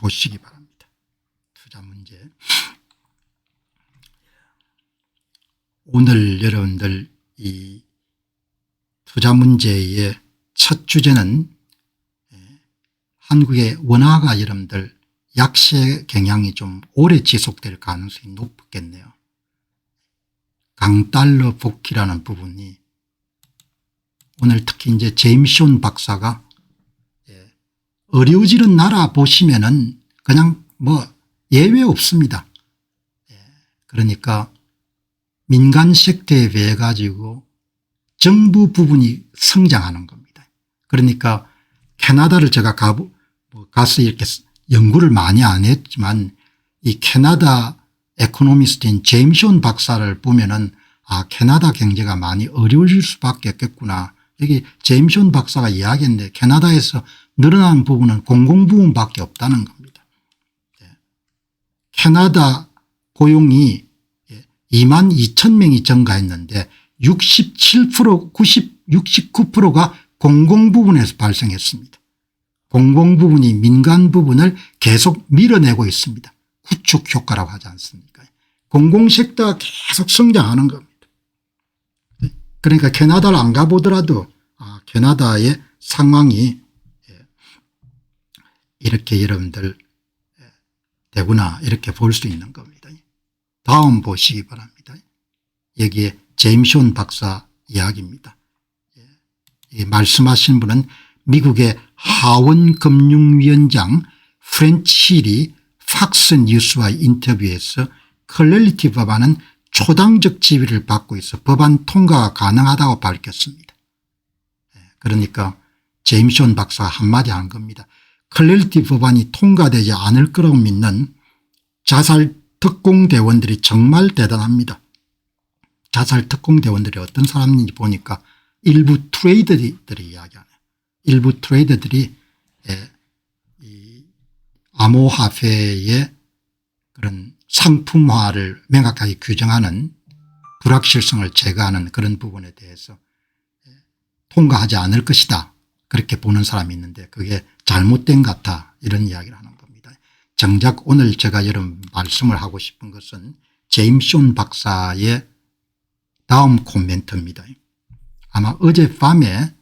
보시기 바랍니다. 투자 문제. 오늘 여러분들 이 투자 문제의 첫 주제는 한국의 원화가 여러분들 약세 경향이 좀 오래 지속될 가능성이 높겠네요. 강달러 복귀라는 부분이 오늘 특히 이제 제임스 온 박사가 어려워지는 나라 보시면은 그냥 뭐 예외 없습니다. 그러니까 민간 섹터에 비해 가지고 정부 부분이 성장하는 겁니다. 그러니까 캐나다를 제가 가서 이렇게 연구를 많이 안 했지만 이 캐나다 에코노미스트인 제임스 온 박사를 보면은 아 캐나다 경제가 많이 어려워질 수밖에 없겠구나. 여기 제임스 온 박사가 이야기했는데 캐나다에서 늘어난 부분은 공공부문밖에 없다는 겁니다. 캐나다 고용이 22,000명이 증가했는데 67% 69%가 공공부문에서 발생했습니다. 공공부문이 민간 부분을 계속 밀어내고 있습니다. 구축 효과라고 하지 않습니까? 공공섹터가 계속 성장하는 겁니다. 그러니까 캐나다를 안 가보더라도 캐나다의 상황이 이렇게 여러분들 되구나 이렇게 볼 수 있는 겁니다. 다음 보시기 바랍니다. 여기에 제임스 온 박사 이야기입니다. 말씀하신 분은 미국의 하원금융위원장 프렌치 힐이 팍스 뉴스와 인터뷰에서 클래리티 법안은 초당적 지위를 받고 있어 법안 통과가 가능하다고 밝혔습니다. 그러니까 제임스 온 박사가 한마디 한 겁니다. 클래리티 법안이 통과되지 않을 거라고 믿는 자살 특공대원들이 정말 대단합니다. 자살 특공대원들이 어떤 사람인지 보니까 일부 트레이더들이 이야기하네요. 일부 트레이더들이 이 암호화폐의 그런 상품화를 명확하게 규정하는 불확실성을 제거하는 그런 부분에 대해서 통과하지 않을 것이다. 그렇게 보는 사람이 있는데 그게 잘못된 것 같아 이런 이야기를 하는 겁니다. 정작 오늘 제가 여러분 말씀을 하고 싶은 것은 제임스 온 박사의 다음 코멘트입니다. 아마 어젯밤에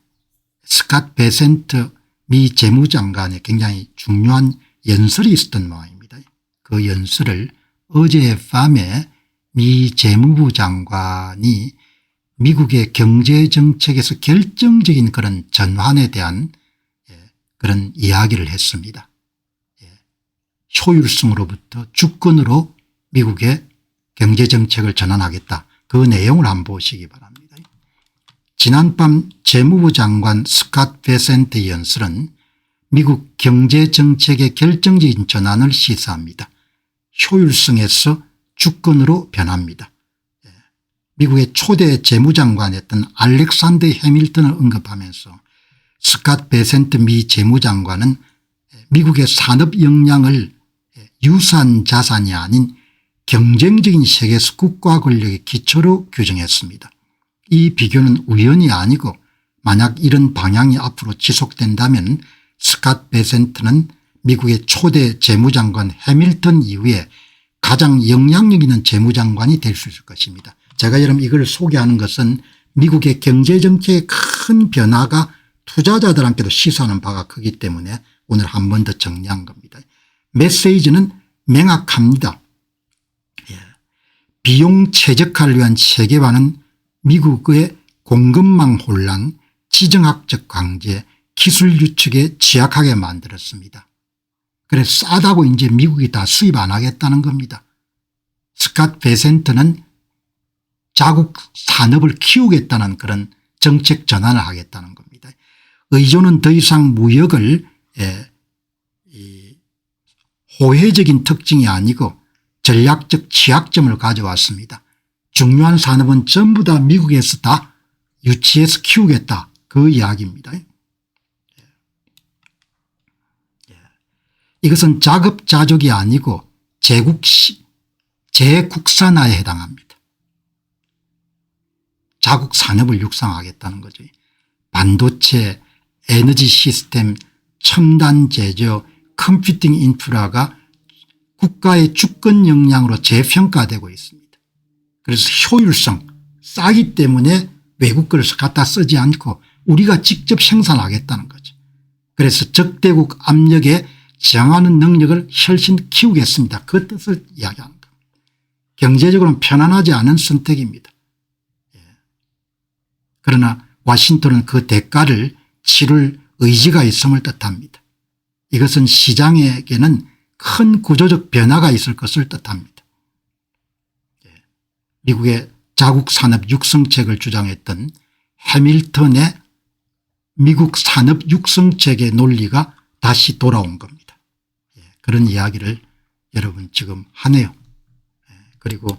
스캇 베센트 미 재무장관의 굉장히 중요한 연설이 있었던 모양입니다. 그 연설을 어젯밤에 미 재무부 장관이 미국의 경제정책에서 결정적인 그런 전환에 대한 그런 이야기를 했습니다. 효율성으로부터 주권으로 미국의 경제정책을 전환하겠다. 그 내용을 한번 보시기 바랍니다. 지난밤 재무부 장관 스캇 베센트 연설은 미국 경제정책의 결정적인 전환을 시사합니다. 효율성에서 주권으로 변합니다. 미국의 초대 재무장관이었던 알렉산더 해밀턴을 언급하면서 스캇 베센트 미 재무장관은 미국의 산업 역량을 유산 자산이 아닌 경쟁적인 세계에서 국가 권력의 기초로 규정했습니다. 이 비교는 우연이 아니고 만약 이런 방향이 앞으로 지속된다면 스캇 베센트는 미국의 초대 재무장관 해밀턴 이후에 가장 영향력 있는 재무장관이 될 수 있을 것입니다. 제가 여러분 이걸 소개하는 것은 미국의 경제정책의 큰 변화가 투자자들한테도 시사하는 바가 크기 때문에 오늘 한 번 더 정리한 겁니다. 메시지는 명확합니다. 비용 최적화를 위한 세계화는 미국의 공급망 혼란, 지정학적 강제, 기술 유축에 취약하게 만들었습니다. 그래서 싸다고 이제 미국이 다 수입 안 하겠다는 겁니다. 스캇 베센트는 자국 산업을 키우겠다는 그런 정책 전환을 하겠다는 겁니다. 의존은 더 이상 무역을 호혜적인 특징이 아니고 전략적 취약점을 가져왔습니다. 중요한 산업은 전부 다 미국에서 다 유치해서 키우겠다 그 이야기입니다. 이것은 자급자족이 아니고 재국산화에 해당합니다. 자국 산업을 육성하겠다는 거죠. 반도체, 에너지 시스템, 첨단 제조, 컴퓨팅 인프라가 국가의 주권 역량으로 재평가되고 있습니다. 그래서 효율성 싸기 때문에 외국 걸 갖다 쓰지 않고 우리가 직접 생산하겠다는 거죠. 그래서 적대국 압력에 저항하는 능력을 훨씬 키우겠습니다. 그 뜻을 이야기하는 겁니다. 경제적으로는 편안하지 않은 선택입니다. 그러나 와싱턴은 그 대가를 치를 의지가 있음을 뜻합니다. 이것은 시장에게는 큰 구조적 변화가 있을 것을 뜻합니다. 미국의 자국 산업 육성책을 주장했던 해밀턴의 미국 산업 육성책의 논리가 다시 돌아온 겁니다. 그런 이야기를 여러분 지금 하네요. 그리고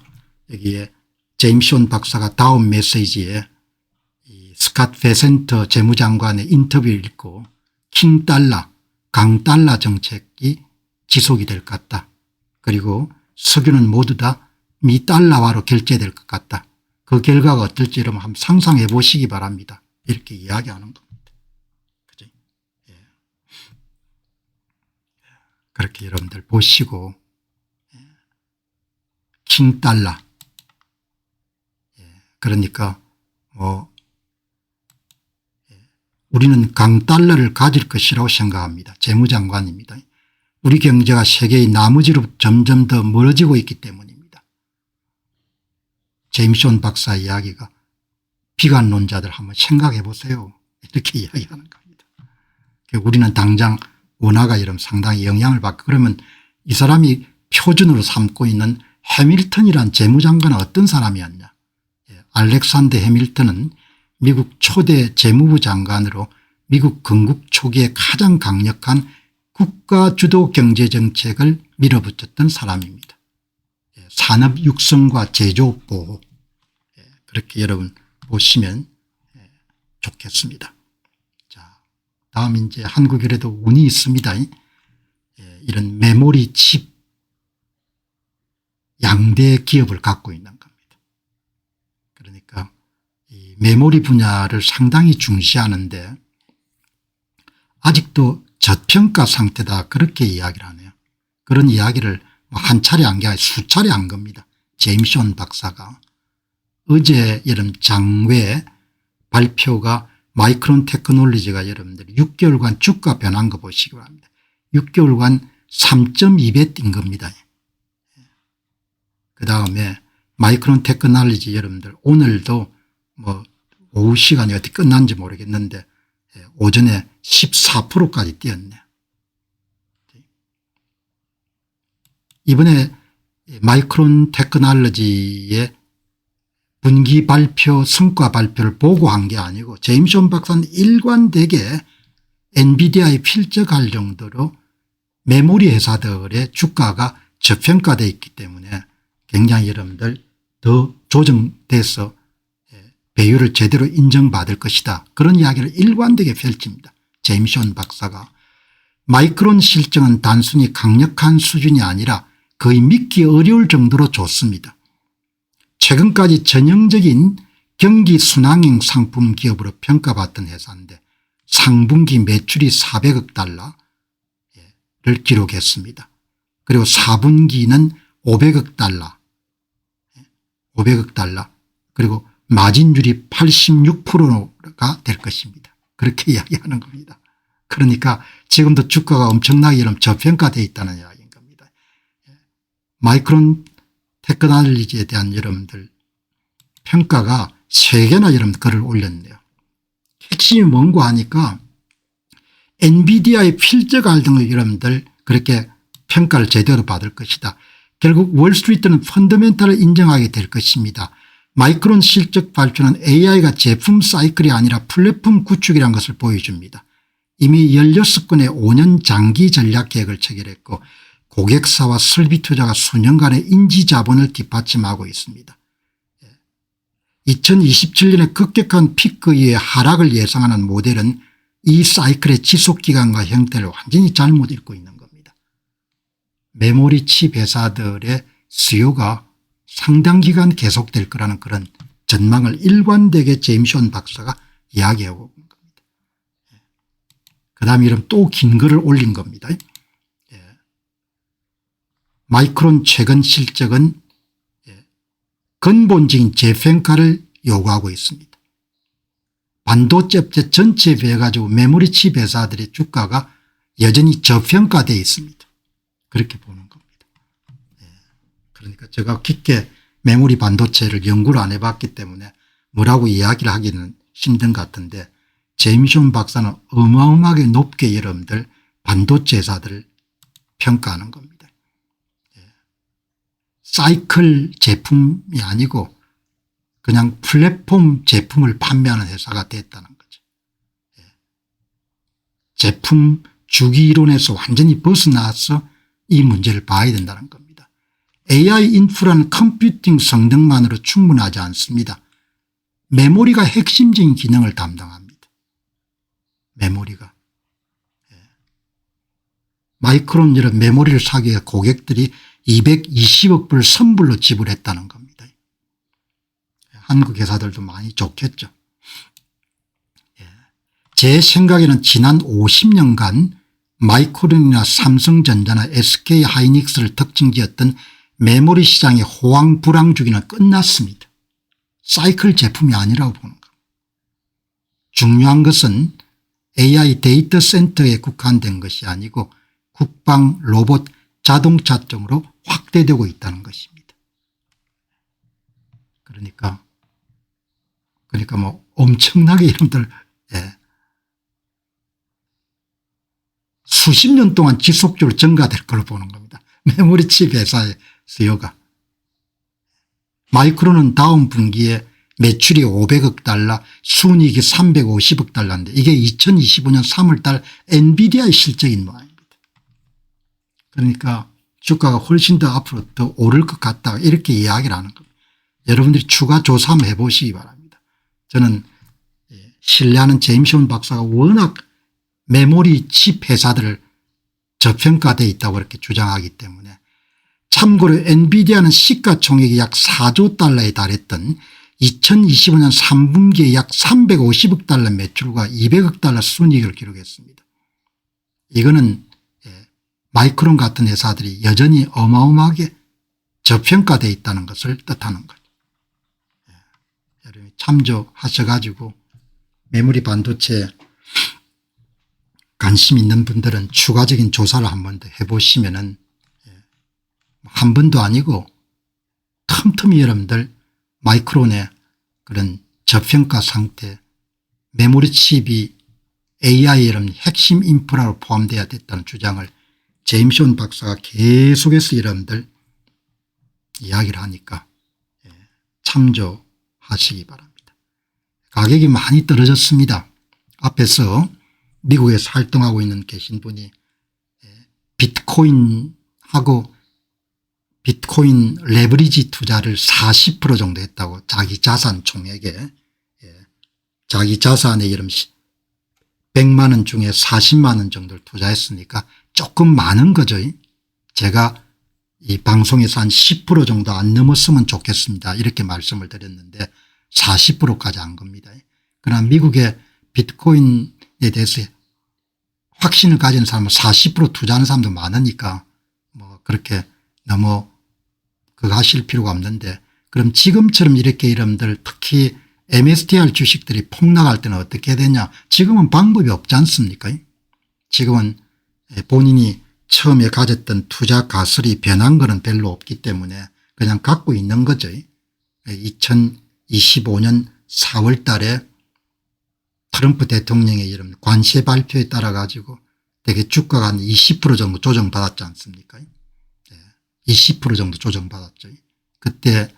여기에 제임스 온 박사가 다음 메시지에 이 스캇 베센터 재무장관의 인터뷰를 읽고 킹달러 강달러 정책이 지속이 될 것 같다. 그리고 석유는 모두 다 미달러화로 결제될 것 같다. 그 결과가 어떨지 여러분 한번 상상해 보시기 바랍니다. 이렇게 이야기하는 겁니다. 그죠? 예. 그렇게 여러분들 보시고 킹달러 그러니까 우리는 강달러를 가질 것이라고 생각합니다. 재무장관입니다. 우리 경제가 세계의 나머지로 점점 더 멀어지고 있기 때문입니다. 제임스 온 박사 이야기가 비관론자들 한번 생각해 보세요. 이렇게 이야기하는 겁니다. 우리는 당장 원화가 이런 상당히 영향을 받고 그러면 이 사람이 표준으로 삼고 있는 해밀턴이란 재무장관은 어떤 사람이었냐. 알렉산더 해밀턴은 미국 초대 재무부 장관으로 미국 건국 초기에 가장 강력한 국가 주도 경제정책을 밀어붙였던 사람입니다. 산업 육성과 제조 보호 그렇게 여러분 보시면 좋겠습니다. 자, 다음 이제 한국에도 운이 있습니다. 이런 메모리 칩 양대 기업을 갖고 있는 겁니다. 그러니까 이 메모리 분야를 상당히 중시하는데 아직도 저평가 상태다 그렇게 이야기를 하네요. 그런 이야기를 한 차례 한 게 아니라 수차례 한 겁니다. 제임스 온 박사가. 어제 여러분 장외 발표가 마이크론 테크놀로지가 여러분들 6개월간 주가 변한 거 보시기 바랍니다. 6개월간 3.2배 뛴 겁니다. 그다음에 마이크론 테크놀로지 여러분들 오늘도 뭐 오후 시간이 어떻게 끝난지 모르겠는데 오전에 14%까지 뛰었네요. 이번에 마이크론 테크놀로지의 분기 발표 성과 발표를 보고한 게 아니고 제임스 온 박사는 일관되게 엔비디아에 필적할 정도로 메모리 회사들의 주가가 저평가되어 있기 때문에 굉장히 여러분들 더 조정돼서 배율을 제대로 인정받을 것이다. 그런 이야기를 일관되게 펼칩니다. 제임스 온 박사가. 마이크론 실적은 단순히 강력한 수준이 아니라 거의 믿기 어려울 정도로 좋습니다. 최근까지 전형적인 경기 순항형 상품 기업으로 평가받던 회사인데 상분기 매출이 400억 달러를 기록했습니다. 그리고 4분기는 500억 달러 500억 달러 그리고 마진율이 86%가 될 것입니다. 그렇게 이야기하는 겁니다. 그러니까 지금도 주가가 엄청나게 저평가되어 있다는 이야기인 겁니다. 마이크론 테크놀로지에 대한 여러분들 평가가 3개나 여러분 글을 올렸네요. 핵심이 뭔고 하니까 엔비디아의 필적알 등을 여러분들 그렇게 평가를 제대로 받을 것이다. 결국 월스트리트는 펀더멘탈을 인정하게 될 것입니다. 마이크론 실적 발표는 AI가 제품 사이클이 아니라 플랫폼 구축이라는 것을 보여줍니다. 이미 16건의 5년 장기 전략 계획을 체결했고 고객사와 설비 투자가 수년간의 인지 자본을 뒷받침하고 있습니다. 2027년에 급격한 피크 이후에 하락을 예상하는 모델은 이 사이클의 지속기간과 형태를 완전히 잘못 읽고 있는 겁니다. 메모리 칩 회사들의 수요가 상당 기간 계속될 거라는 그런 전망을 일관되게 제임스 온 박사가 이야기하고 있는 겁니다. 그다음에 이런 또 긴 글을 올린 겁니다. 마이크론 최근 실적은 근본적인 재평가를 요구하고 있습니다. 반도체 업체 전체에 비해 가지고 메모리 칩 회사들의 주가가 여전히 저평가되어 있습니다. 그렇게 보는 겁니다. 그러니까 제가 깊게 메모리 반도체를 연구를 안 해봤기 때문에 뭐라고 이야기를 하기는 힘든 것 같은데 제임스 박사는 어마어마하게 높게 여러분들 반도체 회사들을 평가하는 겁니다. 사이클 제품이 아니고 그냥 플랫폼 제품을 판매하는 회사가 됐다는 거죠. 제품 주기이론에서 완전히 벗어나서 이 문제를 봐야 된다는 겁니다. AI 인프라는 컴퓨팅 성능만으로 충분하지 않습니다. 메모리가 핵심적인 기능을 담당합니다. 메모리가. 마이크론 이런 메모리를 사기 위해 고객들이 220억 불 선불로 지불했다는 겁니다. 한국 회사들도 많이 좋겠죠. 제 생각에는 지난 50년간 마이크론이나 삼성전자나 SK하이닉스를 특징지었던 메모리 시장의 호황불황 주기는 끝났습니다. 사이클 제품이 아니라고 보는 겁니다. 중요한 것은 AI 데이터 센터에 국한된 것이 아니고 국방, 로봇, 자동차 쪽으로 확대되고 있다는 것입니다. 그러니까 뭐 엄청나게 여러분들 수십 년 동안 지속적으로 증가될 걸로 보는 겁니다. 메모리 칩 회사의 수요가. 마이크론은 다음 분기에 매출이 500억 달러 순이익이 350억 달러인데 이게 2025년 3월 달 엔비디아의 실적인 모양입니다. 그러니까 주가가 훨씬 더 앞으로 더 오를 것 같다 이렇게 이야기를 하는 겁니다. 여러분들이 추가 조사 한번 해보시기 바랍니다. 저는 신뢰하는 제임스 박사가 워낙 메모리 칩 회사들을 저평가되어 있다고 이렇게 주장하기 때문에 참고로 엔비디아는 시가총액이 약 4조 달러에 달했던 2025년 3분기에 약 350억 달러 매출과 200억 달러 순이익을 기록했습니다. 이거는 마이크론 같은 회사들이 여전히 어마어마하게 저평가되어 있다는 것을 뜻하는 거죠. 여러분이 참조하셔 가지고 메모리 반도체에 관심 있는 분들은 추가적인 조사를 한 번 더 해보시면은 한 번도 아니고 틈틈이 여러분들 마이크론의 그런 저평가 상태 메모리 칩이 AI 여러분 핵심 인프라로 포함되어야 됐다는 주장을 제임스 박사가 계속해서 여러분들 이야기를 하니까 참조하시기 바랍니다. 가격이 많이 떨어졌습니다. 앞에서 미국에서 활동하고 있는 계신 분이 비트코인하고 비트코인 레버리지 투자를 40% 정도 했다고 자기 자산 총액에 자기 자산에 이름 100만 원 중에 40만 원 정도를 투자했으니까 조금 많은 거죠. 제가 이 방송에서 한 10% 정도 안 넘었으면 좋겠습니다. 이렇게 말씀을 드렸는데 40%까지 한 겁니다. 그러나 미국의 비트코인에 대해서 확신을 가진 사람은 40% 투자하는 사람도 많으니까 뭐 그렇게 너무 그거 하실 필요가 없는데 그럼 지금처럼 이렇게 여러분들 특히 MSTR 주식들이 폭락할 때는 어떻게 해야 되냐. 지금은 방법이 없지 않습니까? 지금은 본인이 처음에 가졌던 투자 가설이 변한 거는 별로 없기 때문에 그냥 갖고 있는 거죠. 2025년 4월 달에 트럼프 대통령의 이런 관세 발표에 따라 가지고 되게 주가가 한 20% 정도 조정받았지 않습니까? 20% 정도 조정받았죠. 그때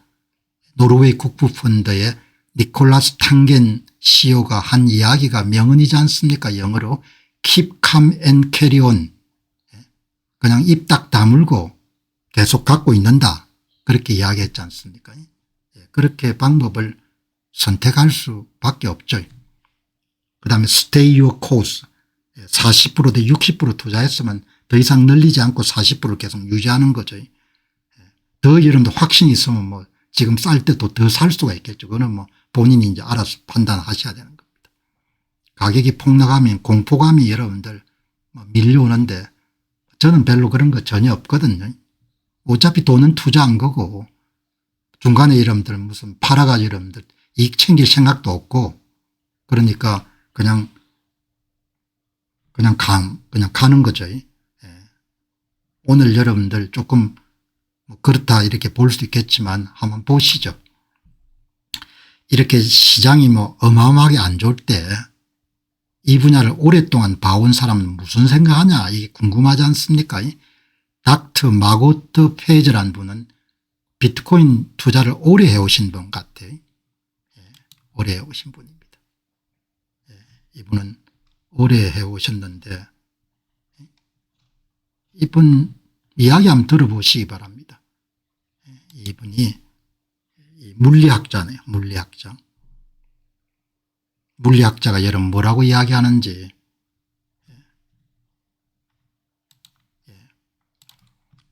노르웨이 국부펀드의 니콜라스 탕겐 CEO가 한 이야기가 명언이지 않습니까? 영어로 Keep calm and carry on. 그냥 입 딱 다물고 계속 갖고 있는다. 그렇게 이야기했지 않습니까? 그렇게 방법을 선택할 수밖에 없죠. 그다음에 stay your course. 40%대 60% 투자했으면 더 이상 늘리지 않고 40%를 계속 유지하는 거죠. 더 여러분들 확신이 있으면 뭐 지금 쌀 때도 더 살 수가 있겠죠. 그거는 뭐 본인이 이제 알아서 판단하셔야 되는 겁니다. 가격이 폭락하면 공포감이 여러분들 밀려오는데 저는 별로 그런 거 전혀 없거든요. 어차피 돈은 투자한 거고 중간에 여러분들 무슨 팔아가지고 여러분들 이익 챙길 생각도 없고 그러니까 그냥 가는 거죠. 예. 오늘 여러분들 조금 뭐 그렇다 이렇게 볼 수 있겠지만 한번 보시죠. 이렇게 시장이 뭐 어마어마하게 안 좋을 때 이 분야를 오랫동안 봐온 사람은 무슨 생각하냐 이게 궁금하지 않습니까? 닥터 마고트 페이저라는 분은 비트코인 투자를 오래 해오신 분 같아요. 오래 해오신 분입니다. 이분은 오래 해오셨는데 이분 이야기 한번 들어보시기 바랍니다. 이분이 물리학자네요. 물리학자가 여러분 뭐라고 이야기하는지.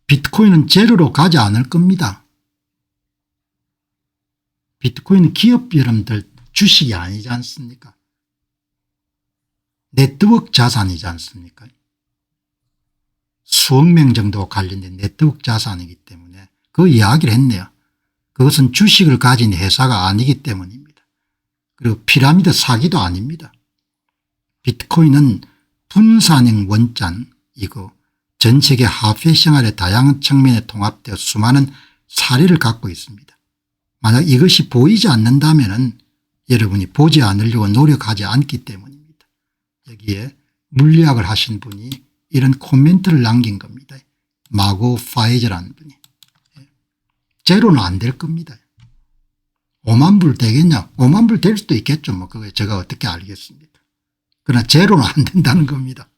비트코인은 제로로 가지 않을 겁니다. 비트코인은 기업 여러분들 주식이 아니지 않습니까? 네트워크 자산이지 않습니까? 수억 명 정도 관련된 네트워크 자산이기 때문에 그 이야기를 했네요. 그것은 주식을 가진 회사가 아니기 때문입니다. 그리고 피라미드 사기도 아닙니다. 비트코인은 분산형 원장이고 전 세계 화폐 생활의 다양한 측면에 통합되어 수많은 사례를 갖고 있습니다. 만약 이것이 보이지 않는다면 여러분이 보지 않으려고 노력하지 않기 때문입니다. 여기에 물리학을 하신 분이 이런 코멘트를 남긴 겁니다. 마고 파이저라는 분이. 제로는 안 될 겁니다. 5만 불 되겠냐? 5만 불 될 수도 있겠죠. 뭐 그거 제가 어떻게 알겠습니까? 그러나 제로는 안 된다는 겁니다.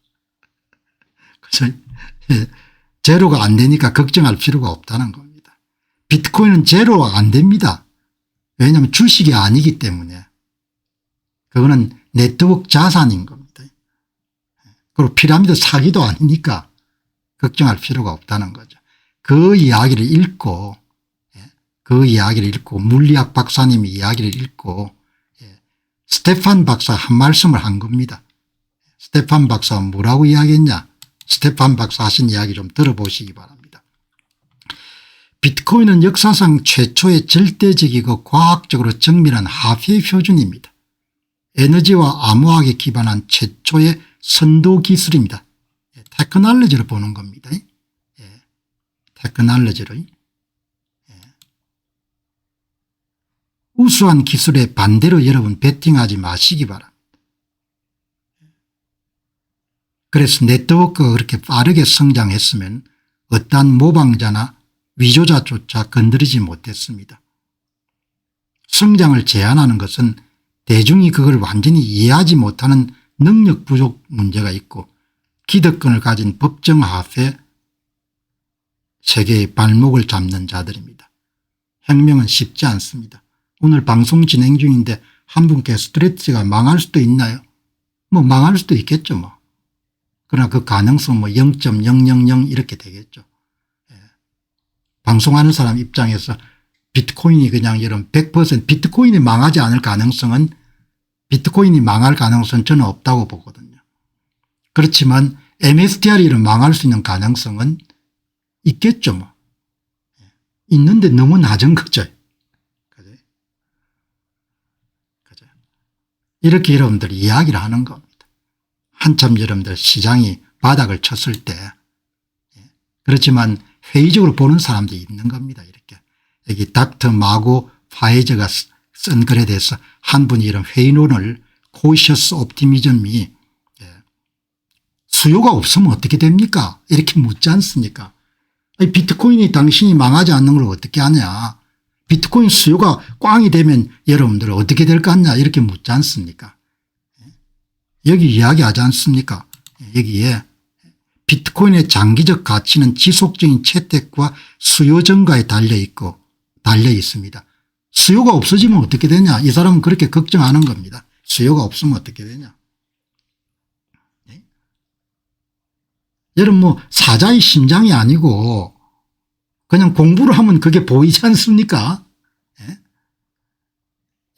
그래서 제로가 안 되니까 걱정할 필요가 없다는 겁니다. 비트코인은 제로가 안 됩니다. 왜냐하면 주식이 아니기 때문에 그거는 네트워크 자산인 겁니다. 그리고 피라미드 사기도 아니니까 걱정할 필요가 없다는 거죠. 그 이야기를 읽고 물리학 박사님이 이야기를 읽고 스테판 박사 한 말씀을 한 겁니다. 스테판 박사가 뭐라고 이야기했냐. 스테판 박사 하신 이야기 좀 들어보시기 바랍니다. 비트코인은 역사상 최초의 절대적이고 과학적으로 정밀한 화폐 표준입니다. 에너지와 암호학에 기반한 최초의 선도 기술입니다. 테크놀로지로 보는 겁니다. 테크놀로지로. 우수한 기술에 반대로 여러분 베팅하지 마시기 바랍니다. 그래서 네트워크가 그렇게 빠르게 성장했으면 어떠한 모방자나 위조자조차 건드리지 못했습니다. 성장을 제한하는 것은 대중이 그걸 완전히 이해하지 못하는 능력 부족 문제가 있고 기득권을 가진 법정화폐 세계의 발목을 잡는 자들입니다. 혁명은 쉽지 않습니다. 오늘 방송 진행 중인데 한 분께 스트레치가 망할 수도 있나요? 뭐 망할 수도 있겠죠 뭐. 그러나 그 가능성 뭐 0.000 이렇게 되겠죠. 방송하는 사람 입장에서 비트코인이 그냥 이런 100% 비트코인이 망하지 않을 가능성은 비트코인이 망할 가능성은 저는 없다고 보거든요. 그렇지만 MSTR이 망할 수 있는 가능성은 있겠죠 뭐. 있는데 너무 낮은 거죠. 이렇게 여러분들이 이야기를 하는 겁니다. 한참 여러분들 시장이 바닥을 쳤을 때 그렇지만 회의적으로 보는 사람도 있는 겁니다. 이렇게 여기 닥터 마고 파이저가 쓴 글에 대해서 한 분이 이런 회의론을 코셔스 옵티미즘이 수요가 없으면 어떻게 됩니까? 이렇게 묻지 않습니까? 아니 비트코인이 당신이 망하지 않는 걸 어떻게 하냐. 비트코인 수요가 꽝이 되면 여러분들 어떻게 될 것 같냐 이렇게 묻지 않습니까? 여기 이야기하지 않습니까? 여기에 비트코인의 장기적 가치는 지속적인 채택과 수요 증가에 달려 있습니다. 수요가 없어지면 어떻게 되냐. 이 사람은 그렇게 걱정하는 겁니다. 수요가 없으면 어떻게 되냐. 여러분 뭐 사자의 심장이 아니고 그냥 공부를 하면 그게 보이지 않습니까?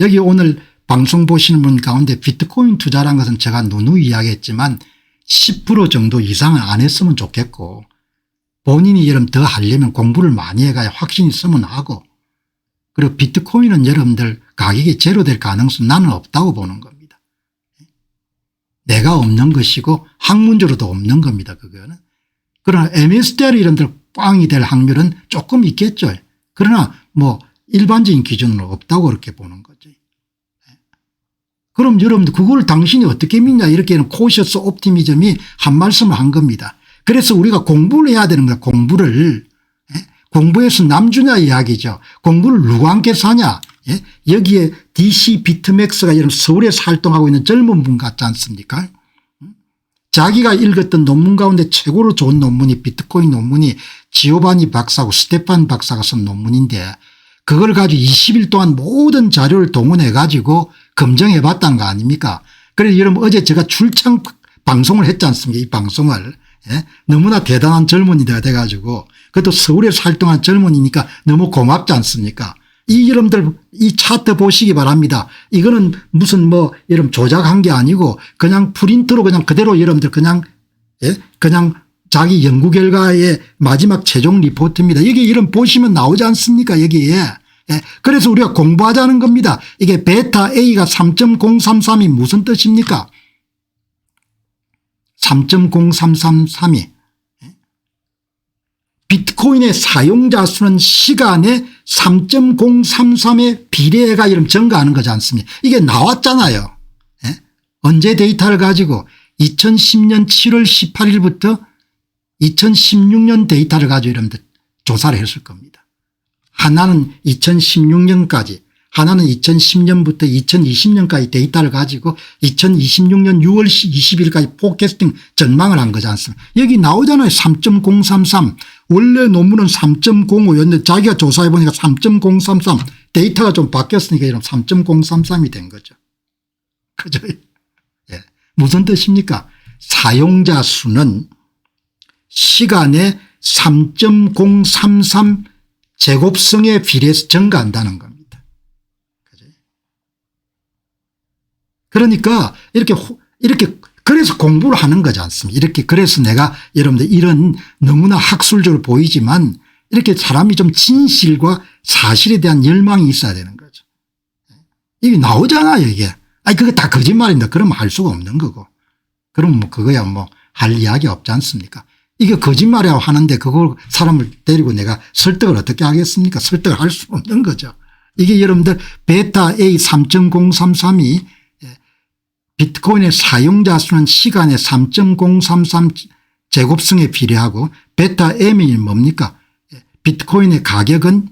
여기 오늘 방송 보시는 분 가운데 비트코인 투자라는 것은 제가 누누이 이야기했지만 10% 정도 이상은 안 했으면 좋겠고 본인이 여러분 더 하려면 공부를 많이 해가야 확신이 있으면 하고, 그리고 비트코인은 여러분들 가격이 제로 될 가능성 나는 없다고 보는 겁니다. 내가 없는 것이고 학문적으로도 없는 겁니다. 그거는. 그러나 MSCI 이런들 꽝이 될 확률은 조금 있겠죠. 그러나 뭐 일반적인 기준으로 없다고 그렇게 보는 거죠. 그럼 여러분들 그걸 당신이 어떻게 믿냐, 이렇게는 코셔스 옵티미즘이 한 말씀을 한 겁니다. 그래서 우리가 공부를 해야 되는 거야. 공부를. 공부해서 남주냐 이야기죠. 공부를 누구와 함께 사냐. 여기에 DC 비트맥스가 여러분 서울에서 활동하고 있는 젊은 분 같지 않습니까? 자기가 읽었던 논문 가운데 최고로 좋은 논문이 비트코인 논문이 지오바니 박사하고 스테판 박사가 쓴 논문인데, 그걸 가지고 20일 동안 모든 자료를 동원해 가지고 검증해 봤다는 거 아닙니까? 그래서 여러분 어제 제가 출장 방송을 했지 않습니까? 이 방송을. 너무나 대단한 젊은이가 돼 가지고, 그것도 서울에서 활동한 젊은이니까 너무 고맙지 않습니까? 이 여러분들 이 차트 보시기 바랍니다. 이거는 무슨 뭐 여러분 조작한 게 아니고 그냥 프린트로 그냥 그대로 여러분들 그냥 그냥 자기 연구 결과의 마지막 최종 리포트입니다. 여기 이런 보시면 나오지 않습니까? 여기에. 그래서 우리가 공부하자는 겁니다. 이게 베타 A가 3.0332 무슨 뜻입니까? 3.0333이 비트코인의 사용자 수는 시간에 3.033의 비례가 이런 증가하는 거지 않습니까? 이게 나왔잖아요. 언제 데이터를 가지고 2010년 7월 18일부터 2016년 데이터를 가지고 여러분들 조사를 했을 겁니다. 하나는 2016년까지, 하나는 2010년부터 2020년까지 데이터를 가지고 2026년 6월 20일까지 포캐스팅 전망을 한 거지 않습니까? 여기 나오잖아요. 3.033. 원래 논문은 3.05였는데 자기가 조사해 보니까 3.033. 데이터가 좀 바뀌었으니까 이런 3.033이 된 거죠. 그죠? 예. 무슨 뜻입니까? 사용자 수는 시간에 3.033 제곱성에 비례해서 증가한다는 겁니다. 그러니까 이렇게 그래서 공부를 하는 거지 않습니까? 이렇게 그래서 내가 여러분들 이런 너무나 학술적으로 보이지만 이렇게 사람이 좀 진실과 사실에 대한 열망이 있어야 되는 거죠. 이게 나오잖아요 이게. 아니 그게 다 거짓말입니다. 그러면 할 수가 없는 거고. 그럼 뭐 그거야 뭐 할 이야기 없지 않습니까? 이게 거짓말이라고 하는데 그걸 사람을 데리고 내가 설득을 어떻게 하겠습니까? 설득을 할 수 없는 거죠. 이게 여러분들 베타 A 3.033이 비트코인의 사용자 수는 시간에 3.033 제곱성에 비례하고 베타 M이 뭡니까? 비트코인의 가격은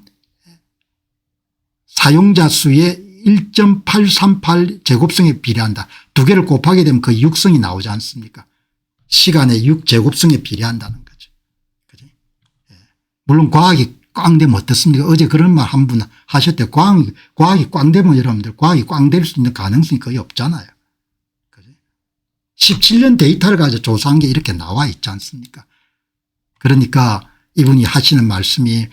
사용자 수의 1.838 제곱성에 비례한다. 두 개를 곱하게 되면 그 6성이 나오지 않습니까? 시간의 6제곱성에 비례한다는 거죠. 그죠? 물론 과학이 꽝 되면 어떻습니까? 어제 그런 말 한 분 하셨대요. 과학이 꽝 되면 여러분들 과학이 꽝 될 수 있는 가능성이 거의 없잖아요. 17년 데이터를 가지고 조사한 게 이렇게 나와 있지 않습니까? 그러니까 이분이 하시는 말씀이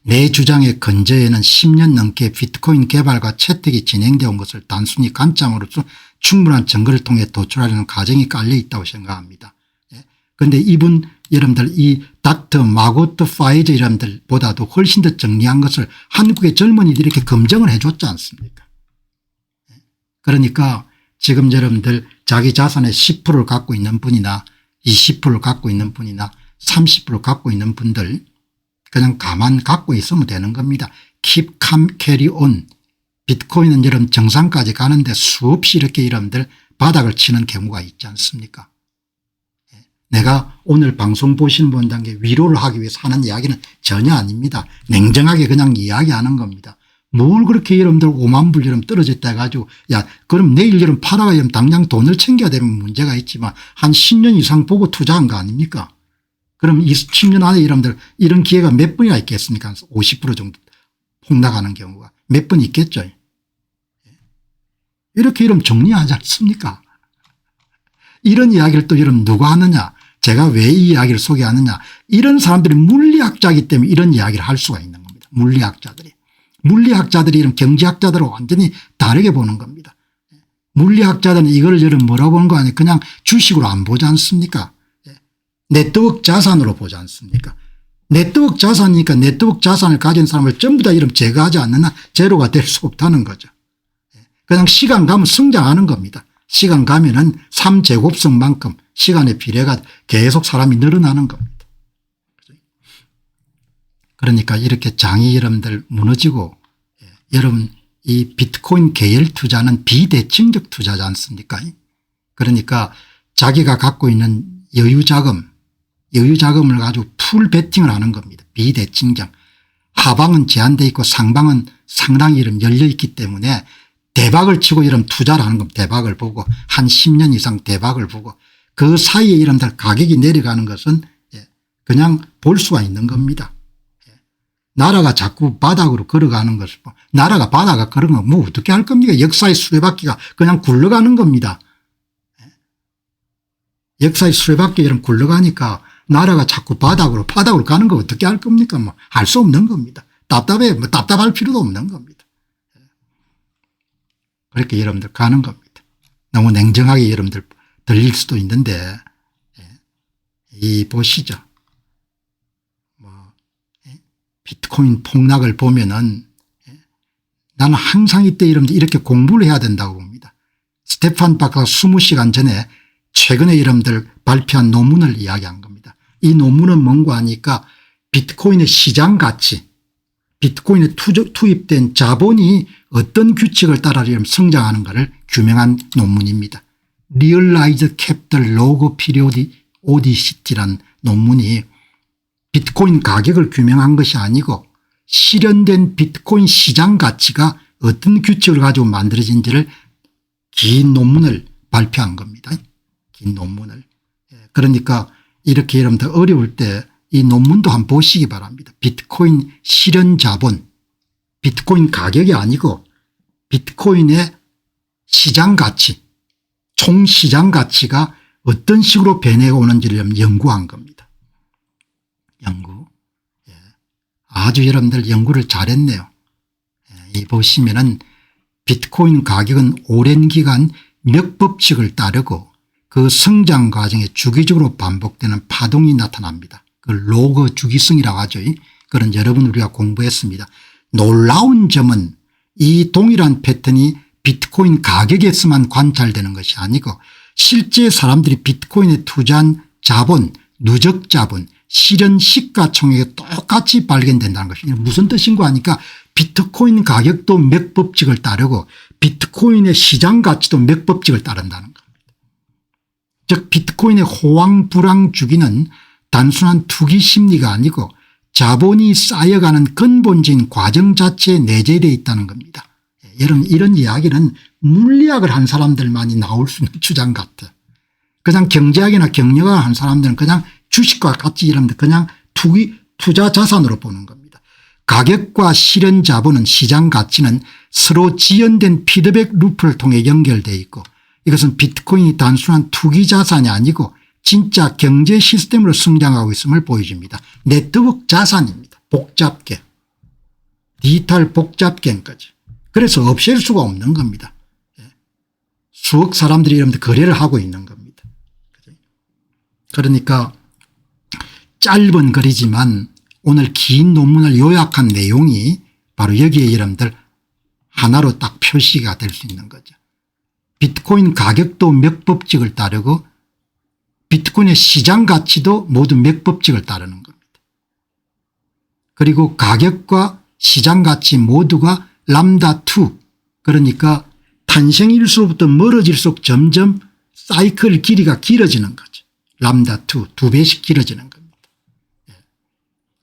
내 주장의 근저에는 10년 넘게 비트코인 개발과 채택이 진행되어 온 것을 단순히 관점으로서 충분한 증거를 통해 도출하려는 과정이 깔려 있다고 생각합니다. 그런데 이분 여러분들 이 닥터 마고트 파이저 여러분들보다도 훨씬 더 정리한 것을 한국의 젊은이들이 이렇게 검증을 해 줬지 않습니까? 그러니까 지금 여러분들 자기 자산의 10%를 갖고 있는 분이나 20%를 갖고 있는 분이나 30%를 갖고 있는 분들 그냥 가만 갖고 있으면 되는 겁니다. Keep calm, carry on. 비트코인은 여러분 정상까지 가는데 수없이 이렇게 여러분들 바닥을 치는 경우가 있지 않습니까? 내가 오늘 방송 보시는 분들에게 위로를 하기 위해서 하는 이야기는 전혀 아닙니다. 냉정하게 그냥 이야기하는 겁니다. 뭘 그렇게 여러분들 5만 불 여러분 떨어졌다 해가지고 야 그럼 내일 여러분 팔아가 여러분 당장 돈을 챙겨야 되면 문제가 있지만 한 10년 이상 보고 투자한 거 아닙니까? 그럼 이 10년 안에 여러분들 이런 기회가 몇 번이나 있겠습니까? 50% 정도 폭락하는 경우가 몇 번 있겠죠. 이렇게 여러분 정리하지 않습니까? 이런 이야기를 또 여러분 누가 하느냐, 제가 왜 이 이야기를 소개하느냐, 이런 사람들이 물리학자이기 때문에 이런 이야기를 할 수가 있는 겁니다. 물리학자들이 이런 경제학자들은 완전히 다르게 보는 겁니다. 물리학자들은 이걸 여러분 뭐라고 보는 거 아니에요. 그냥 주식으로 안 보지 않습니까? 네트워크 자산으로 보지 않습니까? 네트워크 자산이니까 네트워크 자산을 가진 사람을 전부 다 이름 제거하지 않는 한 제로가 될 수 없다는 거죠. 그냥 시간 가면 성장하는 겁니다. 시간 가면은 3제곱성만큼 시간의 비례가 계속 사람이 늘어나는 겁니다. 그러니까 이렇게 장이 여러분들 무너지고, 여러분 이 비트코인 계열 투자는 비대칭적 투자지 않습니까? 그러니까 자기가 갖고 있는 여유자금을 가지고 풀 베팅을 하는 겁니다. 비대칭적. 하방은 제한되어 있고 상방은 상당히 이름 열려 있기 때문에 대박을 치고 이런 투자를 하는 겁니다. 대박을 보고 한 10년 이상 대박을 보고 그 사이에 이런들 가격이 내려가는 것은 그냥 볼 수가 있는 겁니다. 나라가 자꾸 바닥으로 걸어가는 것을 나라가 바닥에 걸어가면 뭐 어떻게 할 겁니까? 역사의 수레바퀴가 그냥 굴러가는 겁니다. 역사의 수레바퀴가 이런 굴러가니까 나라가 자꾸 바닥으로 가는 거 어떻게 할 겁니까? 뭐 할 수 없는 겁니다. 답답해 뭐 답답할 필요도 없는 겁니다. 그렇게 여러분들 가는 겁니다. 너무 냉정하게 여러분들 들릴 수도 있는데 이 보시죠. 비트코인 폭락을 보면은 나는 항상 이때 여러분들 이렇게 공부를 해야 된다고 봅니다. 스테판 박사가 20시간 전에 최근에 여러분들 발표한 논문을 이야기한 겁니다. 이 논문은 뭔가 하니까 비트코인의 시장 가치, 비트코인에 투입된 자본이 어떤 규칙을 따라 성장하는가를 규명한 논문입니다. Realized Capital Log Periodicity라는 논문이 비트코인 가격을 규명한 것이 아니고 실현된 비트코인 시장 가치가 어떤 규칙을 가지고 만들어진지를 긴 논문을 발표한 겁니다. 긴 논문을. 그러니까 이렇게 여러분들 어려울 때 이 논문도 한번 보시기 바랍니다. 비트코인 실현 자본, 비트코인 가격이 아니고 비트코인의 시장 가치, 총 시장 가치가 어떤 식으로 변해가 오는지를 연구한 겁니다. 연구. 아주 여러분들 연구를 잘했네요. 이 보시면은 비트코인 가격은 오랜 기간 몇 법칙을 따르고 그 성장 과정에 주기적으로 반복되는 파동이 나타납니다. 그 로그 주기성이라고 하죠. 그런 여러분 우리가 공부했습니다. 놀라운 점은 이 동일한 패턴이 비트코인 가격에서만 관찰되는 것이 아니고 실제 사람들이 비트코인에 투자한 자본, 누적 자본, 실현 시가총액이 똑같이 발견된다는 것입니다. 무슨 뜻인가 하니까 비트코인 가격도 몇 법칙을 따르고 비트코인의 시장 가치도 몇 법칙을 따른다는 겁니다. 즉 비트코인의 호황불황 주기는 단순한 투기 심리가 아니고 자본이 쌓여가는 근본적인 과정 자체에 내재되어 있다는 겁니다. 여러분 이런 이야기는 물리학을 한 사람들만이 나올 수 있는 주장 같아. 그냥 경제학이나 경영학을 한 사람들은 그냥 주식과 같이 이런데 그냥 투자 자산으로 보는 겁니다. 가격과 실현 자본은 시장 가치는 서로 지연된 피드백 루프를 통해 연결되어 있고 이것은 비트코인이 단순한 투기 자산이 아니고 진짜 경제 시스템으로 성장하고 있음을 보여줍니다. 네트워크 자산입니다. 복잡계. 디지털 복잡계까지. 그래서 없앨 수가 없는 겁니다. 수억 사람들이 여러분들 거래를 하고 있는 겁니다. 그러니까 짧은 글이지만 오늘 긴 논문을 요약한 내용이 바로 여기에 여러분들 하나로 딱 표시가 될 수 있는 거죠. 비트코인 가격도 몇 법칙을 따르고 비트코인의 시장 가치도 모두 몇 법칙을 따르는 겁니다. 그리고 가격과 시장 가치 모두가 람다2 그러니까 탄생일수로부터 멀어질수록 점점 사이클 길이가 길어지는 거죠. 람다2 2배씩 길어지는 겁니다.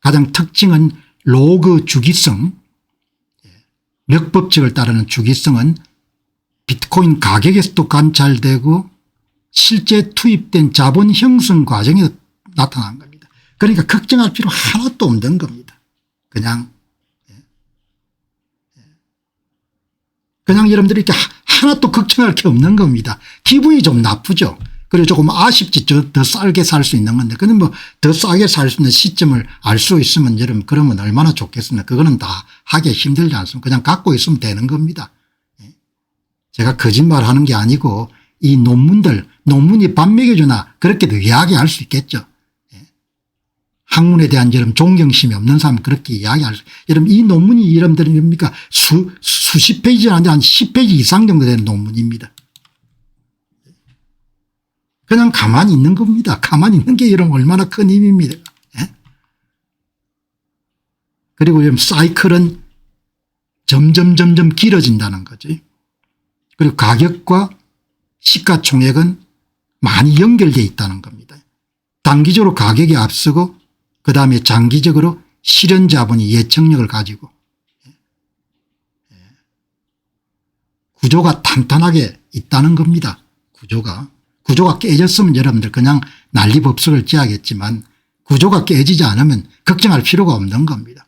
가장 특징은 로그 주기성 몇 법칙을 따르는 주기성은 비트코인 가격에서도 관찰되고 실제 투입된 자본 형성 과정에 나타난 겁니다. 그러니까 걱정할 필요 하나도 없는 겁니다. 그냥 여러분들이 이렇게 하나도 걱정할 게 없는 겁니다. 기분이 좀 나쁘죠. 그리고 조금 아쉽지 더 싸게 살 수 있는 건데 그는 뭐 더 싸게 살 수 있는 시점을 알 수 있으면 여러분 그러면 얼마나 좋겠습니까. 그거는 다 하기 힘들지 않습니까. 그냥 갖고 있으면 되는 겁니다. 제가 거짓말하는 게 아니고 이 논문이 밥 먹여주나 그렇게도 이야기할 수 있겠죠. 학문에 대한 여러분 존경심이 없는 사람은 그렇게 이야기할 수. 여러분 이 논문이 여러분들은 뭡니까 수십 페이지 아니라 한 10페이지 이상 정도 되는 논문입니다. 그냥 가만히 있는 겁니다. 가만히 있는 게 여러분 얼마나 큰 힘입니다. 예? 그리고 여러분 사이클은 점점 길어진다는 거지. 그리고 가격과 시가총액은 많이 연결되어 있다는 겁니다. 단기적으로 가격이 앞서고 그다음에 장기적으로 실현 자본이 예측력을 가지고 구조가 탄탄하게 있다는 겁니다. 구조가 깨졌으면 여러분들 그냥 난리법석을 지어야겠지만 구조가 깨지지 않으면 걱정할 필요가 없는 겁니다.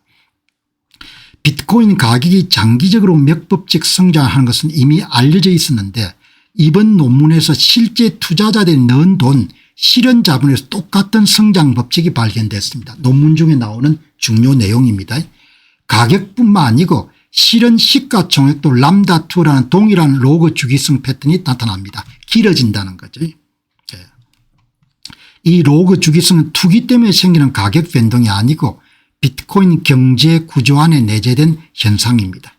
비트코인 가격이 장기적으로 맥법적 성장하는 것은 이미 알려져 있었는데 이번 논문에서 실제 투자자들이 넣은 돈 실현 자본에서 똑같은 성장 법칙이 발견됐습니다. 논문 중에 나오는 중요 내용입니다. 가격뿐만 아니고 실현 시가총액도 람다2라는 동일한 로그 주기성 패턴이 나타납니다. 길어진다는 거죠. 이 로그 주기성은 투기 때문에 생기는 가격 변동이 아니고 비트코인 경제 구조 안에 내재된 현상입니다.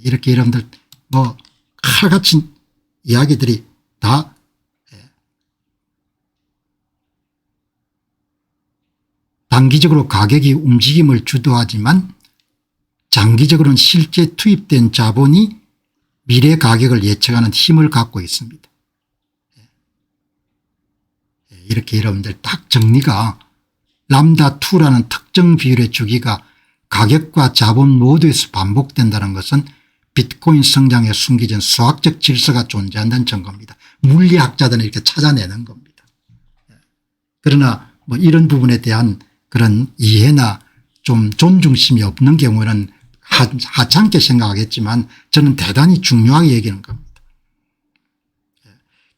이렇게 여러분들 뭐 칼같이 이야기들이 다 단기적으로 가격이 움직임을 주도하지만 장기적으로는 실제 투입된 자본이 미래 가격을 예측하는 힘을 갖고 있습니다. 이렇게 여러분들 딱 정리가 람다2라는 특정 비율의 주기가 가격과 자본 모두에서 반복된다는 것은 비트코인 성장에 숨겨진 수학적 질서가 존재한다는 증거입니다. 물리학자들은 이렇게 찾아내는 겁니다. 그러나 뭐 이런 부분에 대한 그런 이해나 좀 존중심이 없는 경우에는 하찮게 생각하겠지만 저는 대단히 중요하게 얘기하는 겁니다.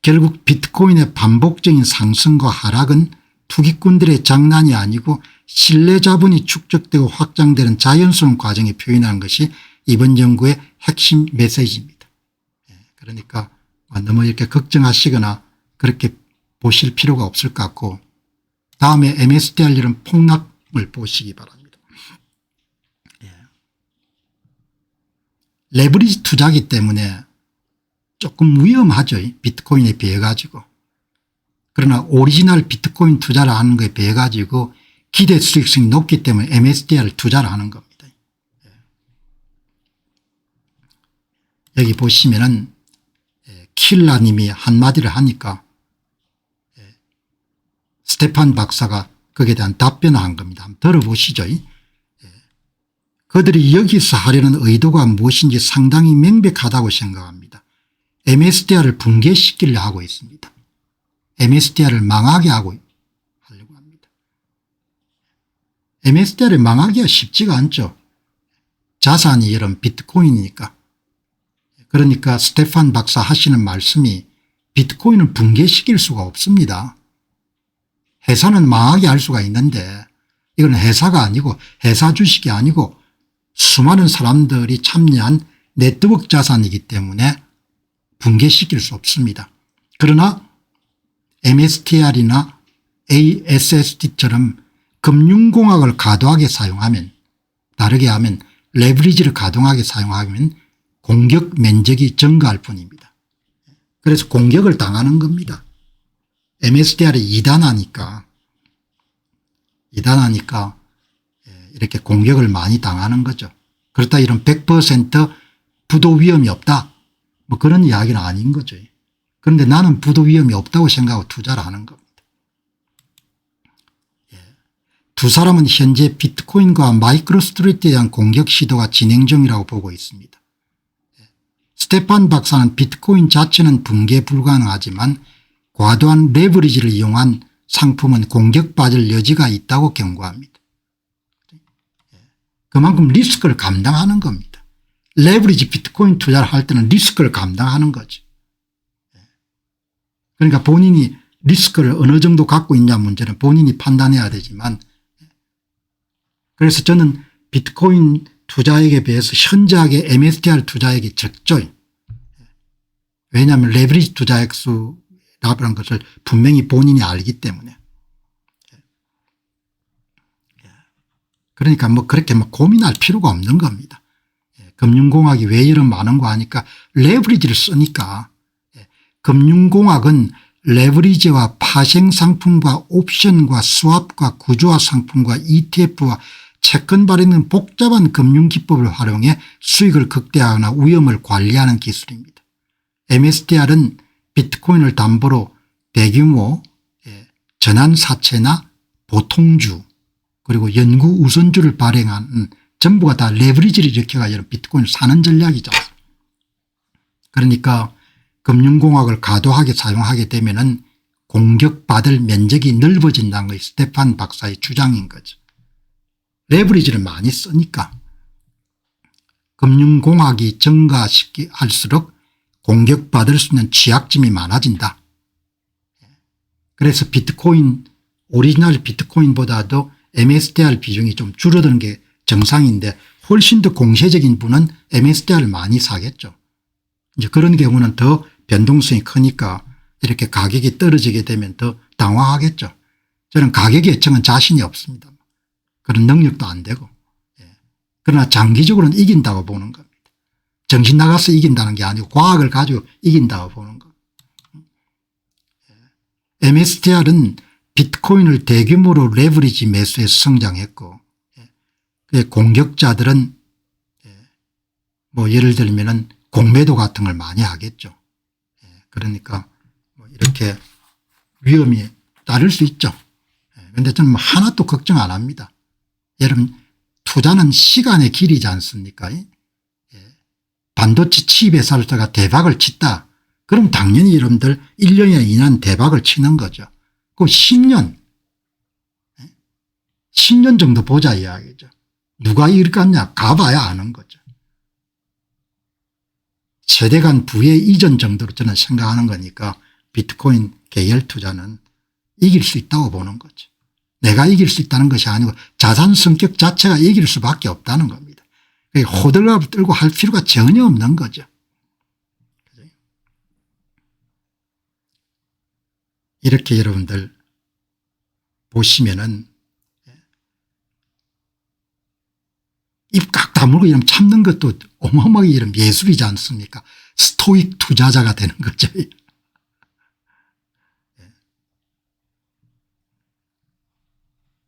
결국 비트코인의 반복적인 상승과 하락은 투기꾼들의 장난이 아니고 신뢰 자본이 축적되고 확장되는 자연스러운 과정에 표현하는 것이 이번 연구의 핵심 메시지입니다. 그러니까 너무 이렇게 걱정하시거나 그렇게 보실 필요가 없을 것 같고 다음에 MSTR 이런 폭락을 보시기 바랍니다. 레버리지 투자기 때문에 조금 위험하죠. 비트코인에 비해 가지고. 그러나 오리지널 비트코인 투자를 하는 것에 비해 가지고 기대 수익성이 높기 때문에 MSTR을 투자를 하는 겁니다. 여기 보시면은 킬라님이 한마디를 하니까 스테판 박사가 거기에 대한 답변을 한 겁니다. 한번 들어보시죠. 그들이 여기서 하려는 의도가 무엇인지 상당히 명백하다고 생각합니다. MSTR을 붕괴시키려 하고 있습니다. MSTR을 망하게 하려고 합니다. MSTR을 망하기가 쉽지가 않죠. 자산이 이런 비트코인이니까. 그러니까 스테판 박사 하시는 말씀이 비트코인을 붕괴시킬 수가 없습니다. 회사는 망하게 할 수가 있는데 이건 회사가 아니고 회사 주식이 아니고 수많은 사람들이 참여한 네트워크 자산이기 때문에 붕괴시킬 수 없습니다. 그러나 MSTR이나 ASST처럼 금융공학을 과도하게 사용하면 다르게 하면 레버리지를 과도하게 사용하면 공격 면적이 증가할 뿐입니다. 그래서 공격을 당하는 겁니다. MSTR이 2단하니까 이렇게 공격을 많이 당하는 거죠. 그렇다 이런 100% 부도 위험이 없다 뭐 그런 이야기는 아닌 거죠. 그런데 나는 부도 위험이 없다고 생각하고 투자를 하는 겁니다. 두 사람은 현재 비트코인과 마이크로스트리트에 대한 공격 시도가 진행 중이라고 보고 있습니다. 스테판 박사는 비트코인 자체는 붕괴 불가능하지만 과도한 레버리지를 이용한 상품은 공격받을 여지가 있다고 경고합니다. 그만큼 리스크를 감당하는 겁니다. 레버리지 비트코인 투자를 할 때는 리스크를 감당하는 거죠. 그러니까 본인이 리스크를 어느 정도 갖고 있냐 문제는 본인이 판단해야 되지만 그래서 저는 비트코인 투자액에 비해서 현저하게 MSTR 투자액이 적죠. 왜냐하면 레버리지 투자액 수라는 것을 분명히 본인이 알기 때문에. 그러니까 뭐 그렇게 뭐 고민할 필요가 없는 겁니다. 금융공학이 왜 이런 많은 거 하니까 레버리지를 쓰니까. 금융공학은 레버리지와 파생상품과 옵션과 스왑과 구조화 상품과 ETF와 채권 발행은 복잡한 금융기법을 활용해 수익을 극대화하거나 위험을 관리하는 기술입니다. MSTR은 비트코인을 담보로 대규모 전환사채나 보통주 그리고 연구 우선주를 발행하는 전부가 다 레버리지를 일으켜가지고 비트코인을 사는 전략이죠. 그러니까 금융공학을 과도하게 사용하게 되면은 공격받을 면적이 넓어진다는 것이 스테판 박사의 주장인 거죠. 레버리지를 많이 쓰니까 금융공학이 증가할수록 공격받을 수 있는 취약점이 많아진다. 그래서 비트코인 오리지널 비트코인보다도 MSTR 비중이 좀 줄어드는 게 정상인데 훨씬 더 공세적인 분은 MSTR을 많이 사겠죠. 이제 그런 경우는 더 변동성이 크니까 이렇게 가격이 떨어지게 되면 더 당황하겠죠. 저는 가격 예측은 자신이 없습니다. 그런 능력도 안 되고. 그러나 장기적으로는 이긴다고 보는 겁니다. 정신 나가서 이긴다는 게 아니고 과학을 가지고 이긴다고 보는 겁니다. MSTR은 비트코인을 대규모로 레버리지 매수해서 성장했고 공격자들은 뭐 예를 들면은 공매도 같은 걸 많이 하겠죠. 그러니까 뭐 이렇게 위험이 따를 수 있죠. 그런데 저는 뭐 하나도 걱정 안 합니다. 여러분 투자는 시간의 길이지 않습니까? 반도체 칩 회사가 대박을 쳤다. 그럼 당연히 여러분들 1년이나 2년 대박을 치는 거죠. 그 10년 10년 정도 보자 이야기죠. 누가 이길 것 같냐 가봐야 아는 거죠. 세대 간 부의 이전 정도로 저는 생각하는 거니까 비트코인 계열 투자는 이길 수 있다고 보는 거죠. 내가 이길 수 있다는 것이 아니고 자산 성격 자체가 이길 수밖에 없다는 겁니다. 호들갑을 떨고 할 필요가 전혀 없는 거죠. 이렇게 여러분들 보시면은 입 깍 다물고 이러면 참는 것도 어마어마하게 이런 예술이지 않습니까? 스토익 투자자가 되는 거죠.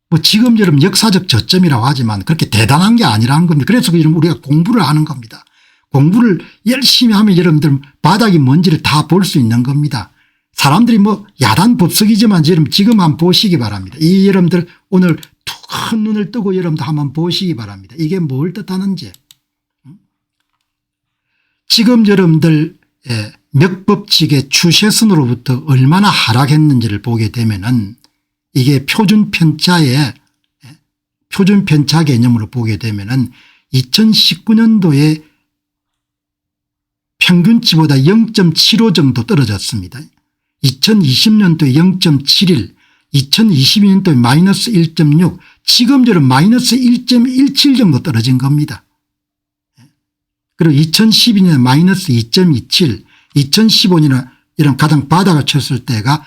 뭐 지금 여러분 역사적 저점이라고 하지만 그렇게 대단한 게 아니라는 겁니다. 그래서 우리가 공부를 하는 겁니다. 공부를 열심히 하면 여러분들 바닥이 뭔지를 다 볼 수 있는 겁니다. 사람들이 뭐 야단 법석이지만 지금 한번 보시기 바랍니다. 이 여러분들 오늘 큰 눈을 뜨고 여러분들 한번 보시기 바랍니다. 이게 뭘 뜻하는지. 지금 여러분들 맥법칙의 추세선으로부터 얼마나 하락했는지를 보게 되면은 이게 표준 편차 개념으로 보게 되면은 2019년도에 평균치보다 0.75 정도 떨어졌습니다. 2020년도에 0.71, 2022년도에 마이너스 1.6, 지금처럼 마이너스 1.17 정도 떨어진 겁니다. 그리고 2012년에 마이너스 2.27, 2015년에 이런 가장 바닥을 쳤을 때가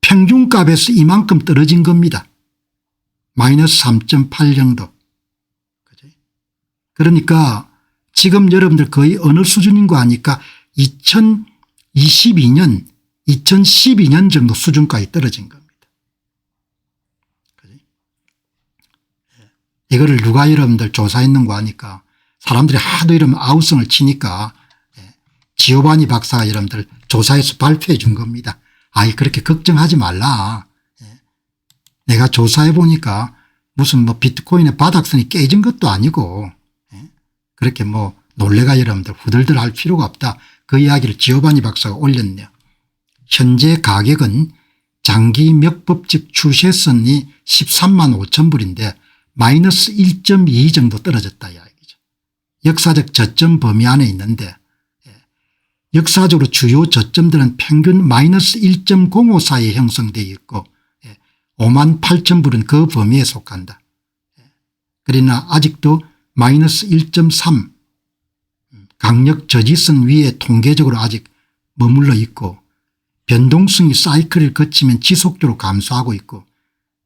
평균값에서 이만큼 떨어진 겁니다. 마이너스 3.8 정도. 그러니까 지금 여러분들 거의 어느 수준인 거 아니까 2012년 정도 수준까지 떨어진 겁니다. 이거를 누가 여러분들 조사했는 거 하니까 사람들이 하도 이러면 아우성을 치니까 지오바니 박사가 여러분들 조사해서 발표해 준 겁니다. 아이 그렇게 걱정하지 말라. 내가 조사해 보니까 무슨 뭐 비트코인의 바닥선이 깨진 것도 아니고 그렇게 뭐 놀래가 여러분들 후들들 할 필요가 없다. 그 이야기를 지오바니 박사가 올렸네요. 현재 가격은 장기 맥법칙 추세선이 13만 5천 불인데 마이너스 1.2 정도 떨어졌다 이야기죠. 역사적 저점 범위 안에 있는데 역사적으로 주요 저점들은 평균 마이너스 1.05 사이에 형성되어 있고 5만 8천 불은 그 범위에 속한다. 그러나 아직도 마이너스 1.3 강력 저지선 위에 통계적으로 아직 머물러 있고 변동성이 사이클을 거치면 지속적으로 감소하고 있고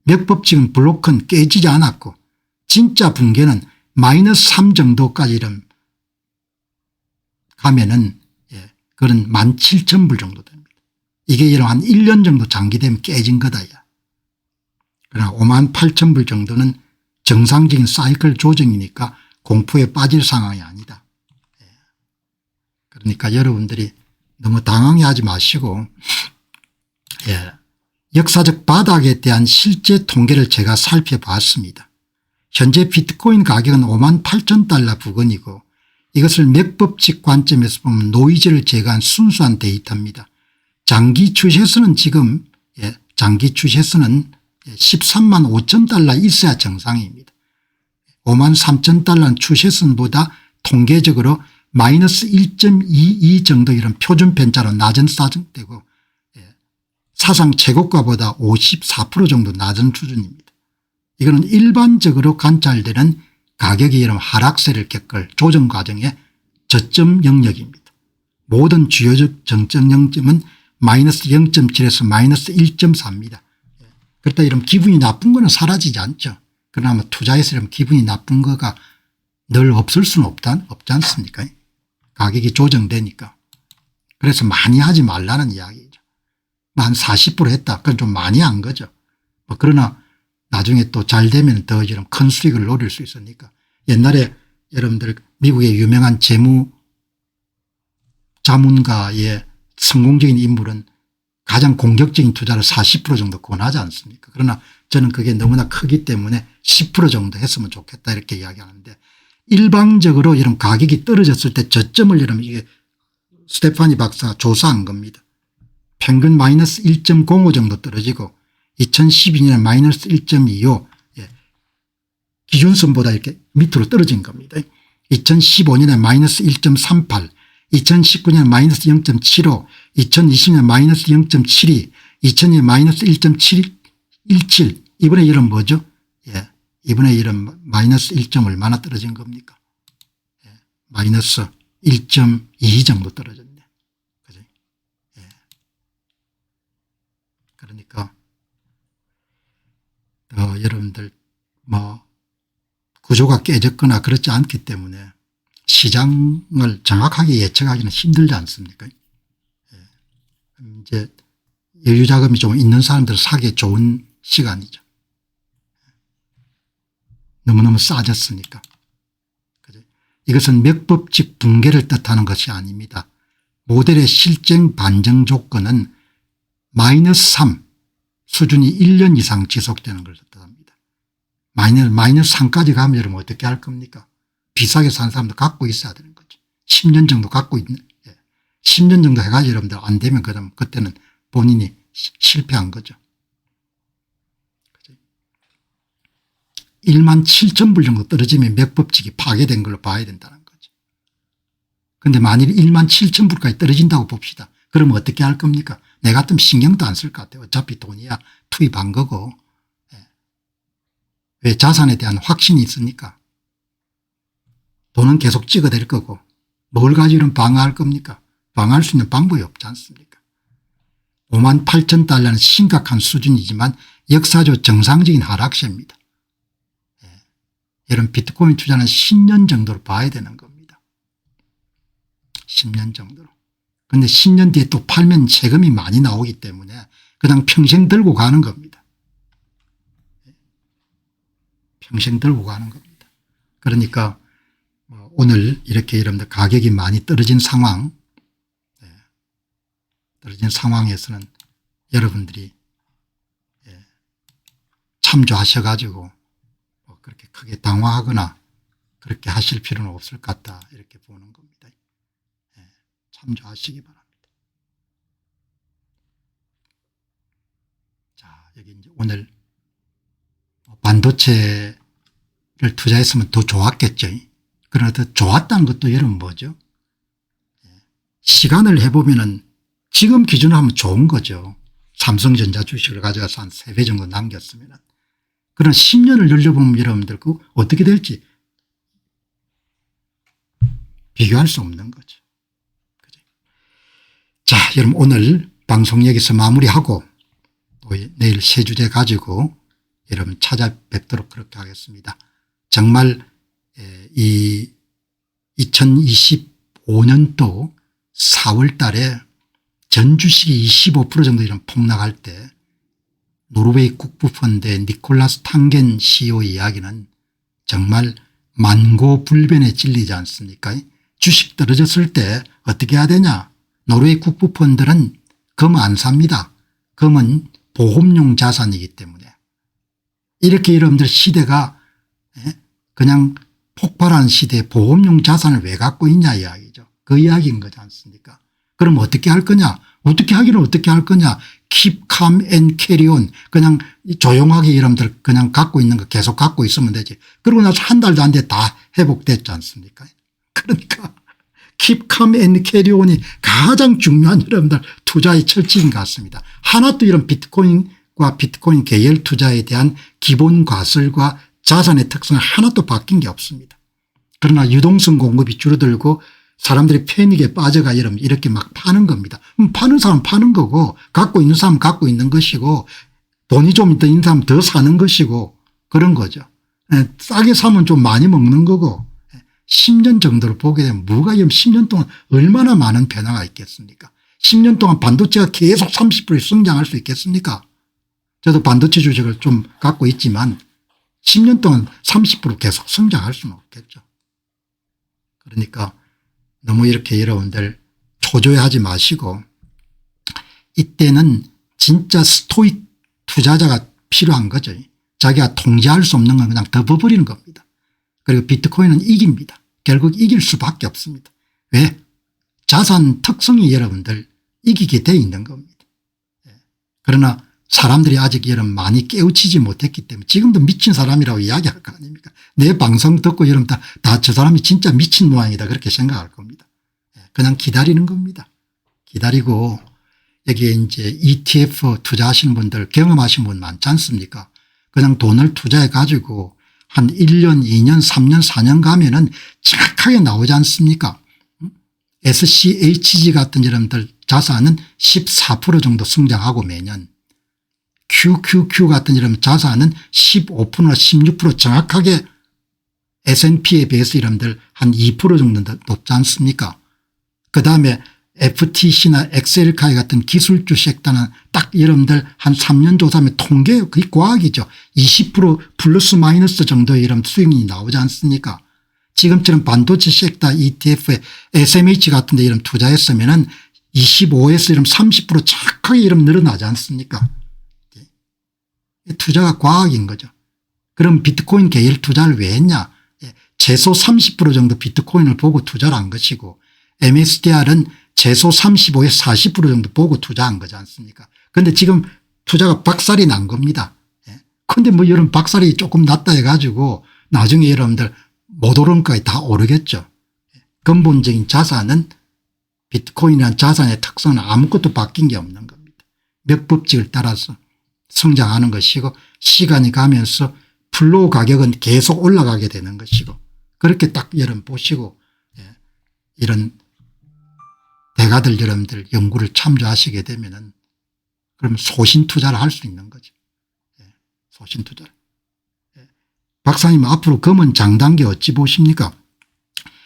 맥법칙은 블록은 깨지지 않았고 진짜 붕괴는 -3 정도까지 이런 가면은 그런 17,000불 정도 됩니다. 이게 이런 한 1년 정도 장기되면 깨진 거다. 그러나 58,000불 정도는 정상적인 사이클 조정이니까 공포에 빠질 상황이 아니다. 그러니까 여러분들이 너무 당황해하지 마시고 역사적 바닥에 대한 실제 통계를 제가 살펴봤습니다. 현재 비트코인 가격은 58,000달러 부근이고 이것을 맥법칙 관점에서 보면 노이즈를 제거한 순수한 데이터입니다. 장기 추세선은 지금 장기 추세선은 13만 5천 달러 있어야 정상입니다. 5만 3천 달러는 추세선보다 통계적으로 -1.22 정도 이런 표준 편차로 낮은 사정되고 사상 최고가보다 54% 정도 낮은 수준입니다. 이거는 일반적으로 관찰되는 가격이 이런 하락세를 겪을 조정 과정의 저점 영역입니다. 모든 주요적 정점 영점은 -0.7에서 -1.4입니다. 그렇다 이러면 기분이 나쁜 거는 사라지지 않죠. 그러나 뭐 투자해서 이러면 기분이 나쁜 거가 늘 없을 수는 없지 않습니까? 가격이 조정되니까. 그래서 많이 하지 말라는 이야기죠. 한 40% 했다. 그건 좀 많이 한 거죠. 뭐 그러나 나중에 또 잘 되면 더 이런 큰 수익을 노릴 수 있으니까. 옛날에 여러분들 미국의 유명한 재무 자문가의 성공적인 인물은 가장 공격적인 투자를 40% 정도 권하지 않습니까? 그러나 저는 그게 너무나 크기 때문에 10% 정도 했으면 좋겠다 이렇게 이야기하는데 일방적으로 이런 가격이 떨어졌을 때 저점을 이러면 이게 스테파니 박사가 조사한 겁니다. 평균 -1.05 정도 떨어지고 2012년에 -1.25 기준선보다 이렇게 밑으로 떨어진 겁니다. 2015년에 -1.38 2019년 -0.75 2020년 -0.72 2020년 -1.717 이번에 이런 뭐죠? 이번에 이런 -1점 얼마나 떨어진 겁니까? -1.2 정도 떨어졌네. 그죠? 그러니까 여러분들 뭐 구조가 깨졌거나 그렇지 않기 때문에 시장을 정확하게 예측하기는 힘들지 않습니까? 이제 여유 자금이 좀 있는 사람들 사기에 좋은 시간이죠. 너무너무 싸졌으니까. 이것은 맥법칙 붕괴를 뜻하는 것이 아닙니다. 모델의 실쟁 반정 조건은 -3 수준이 1년 이상 지속되는 것을 뜻합니다. -3까지 가면 여러분 어떻게 할 겁니까? 비싸게 산 사람도 갖고 있어야 되는 거죠. 10년 정도 갖고 있는 10년 정도 해가지고 여러분들 안 되면 그때는 본인이 실패한 거죠. 17,000불 정도 떨어지면 맥법칙이 파괴된 걸로 봐야 된다는 거죠. 그런데 만일 17,000불까지 떨어진다고 봅시다. 그러면 어떻게 할 겁니까? 내 같으면 신경도 안 쓸 것 같아요. 어차피 돈이야 투입한 거고. 왜 자산에 대한 확신이 있으니까. 돈은 계속 찍어댈 거고 뭘 가지고는 방어할 겁니까? 방어할 수 있는 방법이 없지 않습니까? 58,000달러는 심각한 수준이지만 역사적 정상적인 하락세입니다. 이런 비트코인 투자는 10년 정도로 봐야 되는 겁니다. 10년 정도로. 그런데 10년 뒤에 또 팔면 세금이 많이 나오기 때문에 그냥 평생 들고 가는 겁니다. 평생 들고 가는 겁니다. 그러니까 오늘 이렇게 여러분들 가격이 많이 떨어진 상황에서는 여러분들이 참조하셔 가지고 그렇게 크게 당황하거나 그렇게 하실 필요는 없을 것 같다 이렇게 보는 겁니다. 참조하시기 바랍니다. 자, 여기 이제 오늘 반도체를 투자했으면 더 좋았겠죠. 그러나 더 좋았다는 것도 여러분 뭐죠? 시간을 해보면은 지금 기준으로 하면 좋은 거죠. 삼성전자 주식을 가져가서 한 3배 정도 남겼으면. 그러나 10년을 늘려보면 여러분들 그 어떻게 될지 비교할 수 없는 거죠. 자, 여러분 오늘 방송 여기서 마무리하고 또 내일 새 주제 가지고 여러분 찾아뵙도록 그렇게 하겠습니다. 정말 이 2025년도 4월 달에 전 주식이 25% 정도 이런 폭락할 때 노르웨이 국부펀드의 니콜라스 탕겐 CEO 이야기는 정말 만고불변의 진리지 않습니까? 주식 떨어졌을 때 어떻게 해야 되냐. 노르웨이 국부펀드는 금 안 삽니다. 금은 보험용 자산이기 때문에. 이렇게 여러분들 시대가 그냥 폭발하는 시대에 보험용 자산을 왜 갖고 있냐 이야기죠. 그 이야기인 거지 않습니까? 그럼 어떻게 할 거냐. 어떻게 하기는 어떻게 할 거냐. Keep calm and carry on. 그냥 조용하게 여러분들 그냥 갖고 있는 거 계속 갖고 있으면 되지. 그러고 나서 한 달도 안 돼 다 회복됐지 않습니까? 그러니까 Keep calm and carry on이 가장 중요한 여러분들 투자의 철칙인 것 같습니다. 하나도 이런 비트코인과 비트코인 계열 투자에 대한 기본 과설과 자산의 특성은 하나도 바뀐 게 없습니다. 그러나 유동성 공급이 줄어들고 사람들이 패닉에 빠져가 이렇게 막 파는 겁니다. 파는 사람 파는 거고 갖고 있는 사람 갖고 있는 것이고 돈이 좀 있는 사람 더 사는 것이고 그런 거죠. 싸게 사면 좀 많이 먹는 거고 10년 정도를 보게 되면 뭐가 10년 동안 얼마나 많은 변화가 있겠습니까? 10년 동안 반도체가 계속 30% 성장할 수 있겠습니까? 저도 반도체 주식을 좀 갖고 있지만 10년 동안 30% 계속 성장할 수는 없겠죠. 그러니까 너무 이렇게 여러분들 초조해하지 마시고 이때는 진짜 스토익 투자자가 필요한 거죠. 자기가 통제할 수 없는 건 그냥 덮어버리는 겁니다. 그리고 비트코인은 이깁니다. 결국 이길 수밖에 없습니다. 왜? 자산 특성이 여러분들 이기게 돼 있는 겁니다. 그러나 사람들이 아직 여러분 많이 깨우치지 못했기 때문에 지금도 미친 사람이라고 이야기할 거 아닙니까? 내 방송 듣고 여러분 다 저 사람이 진짜 미친 모양이다 그렇게 생각할 겁니다. 그냥 기다리는 겁니다. 기다리고 여기에 이제 ETF 투자하시는 분들 경험하신 분 많지 않습니까? 그냥 돈을 투자해 가지고 한 1년 2년 3년 4년 가면은 정확하게 나오지 않습니까? SCHG 같은 여러분들 자산은 14% 정도 성장하고 매년 QQQ 같은 이런 자산은 15%나 16% 정확하게 S&P에 비해서 여러분들 한 2% 정도 높지 않습니까? 그다음에 FTC나 엑셀카이 같은 기술주 섹터는 딱 여러분들 한 3년 조사하면 통계 거의 과학이죠. 20% 플러스 마이너스 정도의 이런 수익이 나오지 않습니까? 지금처럼 반도체 섹터 ETF에 SMH 같은 데 이런 투자했으면은 25에서 이런 30% 정확하게 이런 늘어나지 않습니까? 투자가 과학인 거죠. 그럼 비트코인 계열 투자를 왜 했냐. 최소 30% 정도 비트코인을 보고 투자를 한 것이고 MSTR은 최소 35에서 40% 정도 보고 투자한 거지 않습니까? 그런데 지금 투자가 박살이 난 겁니다. 그런데 뭐 여러분 박살이 조금 났다 해가지고 나중에 여러분들 못 오른 거에 다 오르겠죠. 근본적인 자산은 비트코인이라는 자산의 특성은 아무것도 바뀐 게 없는 겁니다. 몇 법칙을 따라서 성장하는 것이고 시간이 가면서 플로우 가격은 계속 올라가게 되는 것이고 그렇게 딱 여러분 보시고 이런 대가들 여러분들 연구를 참조하시게 되면은 그럼 소신 투자를 할 수 있는 거죠. 소신 투자. 박사님 앞으로 금은 장단기 어찌 보십니까?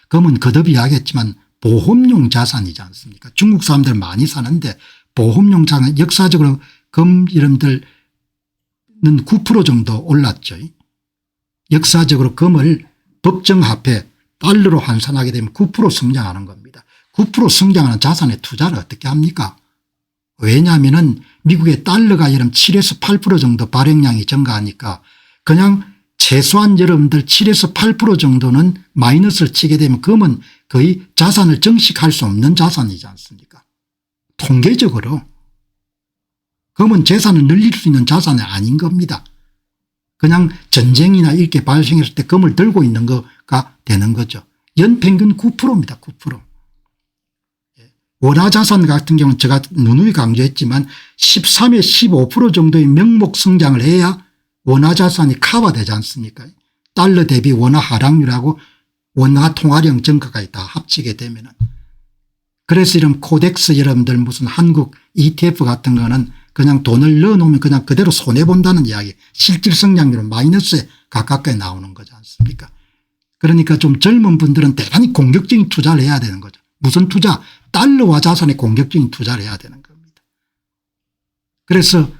금은 거듭 이야기했지만 보험용 자산이지 않습니까? 중국 사람들 많이 사는데 보험용 자산 역사적으로 금 여러분들은 9% 정도 올랐죠. 역사적으로 금을 법정화폐 달러로 환산하게 되면 9% 성장하는 겁니다. 9% 성장하는 자산에 투자를 어떻게 합니까? 왜냐하면 미국의 달러가 여러분 7에서 8% 정도 발행량이 증가하니까 그냥 최소한 여러분들 7에서 8% 정도는 마이너스를 치게 되면 금은 거의 자산을 정식할 수 없는 자산이지 않습니까? 통계적으로 금은 재산을 늘릴 수 있는 자산이 아닌 겁니다. 그냥 전쟁이나 이렇게 발생했을 때 금을 들고 있는 거가 되는 거죠. 연평균 9%입니다. 9%. 원화자산 같은 경우는 제가 누누이 강조했지만 13에 15% 정도의 명목 성장을 해야 원화자산이 커버되지 않습니까? 달러 대비 원화 하락률하고 원화 통화량 증가까지 다 합치게 되면은. 그래서 이런 코덱스 여러분들 무슨 한국 ETF 같은 거는 그냥 돈을 넣어놓으면 그냥 그대로 손해본다는 이야기 실질 성장률은 마이너스에 가깝게 나오는 거지 않습니까? 그러니까 좀 젊은 분들은 대단히 공격적인 투자를 해야 되는 거죠. 무슨 투자? 달러와 자산에 공격적인 투자를 해야 되는 겁니다. 그래서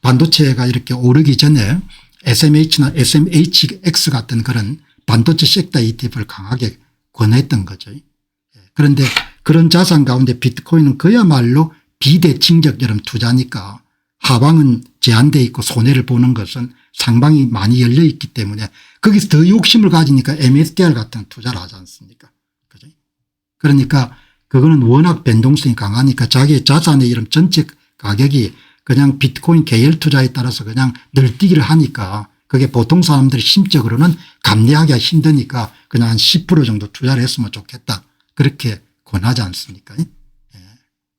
반도체가 이렇게 오르기 전에 SMH나 SMHX 같은 그런 반도체 섹터 ETF를 강하게 권했던 거죠. 그런데 그런 자산 가운데 비트코인은 그야말로 비대칭적 투자니까 하방은 제한되어 있고 손해를 보는 것은 상방이 많이 열려 있기 때문에 거기서 더 욕심을 가지니까 MSTR 같은 투자를 하지 않습니까? 그죠? 그러니까 그거는 워낙 변동성이 강하니까 자기의 자산의 이런 전체 가격이 그냥 비트코인 계열 투자에 따라서 그냥 늘뛰기를 하니까 그게 보통 사람들이 심적으로는 감내하기가 힘드니까 그냥 한 10% 정도 투자를 했으면 좋겠다. 그렇게 권하지 않습니까?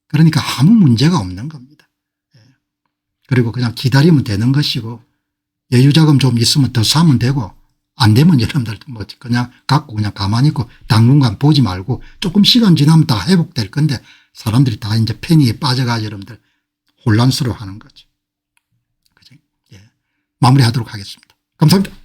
그러니까 아무 문제가 없는 겁니다. 그리고 그냥 기다리면 되는 것이고 여유자금 좀 있으면 더 사면 되고 안 되면 여러분들 뭐 그냥 갖고 그냥 가만히 있고 당분간 보지 말고 조금 시간 지나면 다 회복될 건데 사람들이 다 이제 패닉에 빠져가지고 여러분들 혼란스러워 하는 거죠. 그죠? 예. 마무리하도록 하겠습니다. 감사합니다.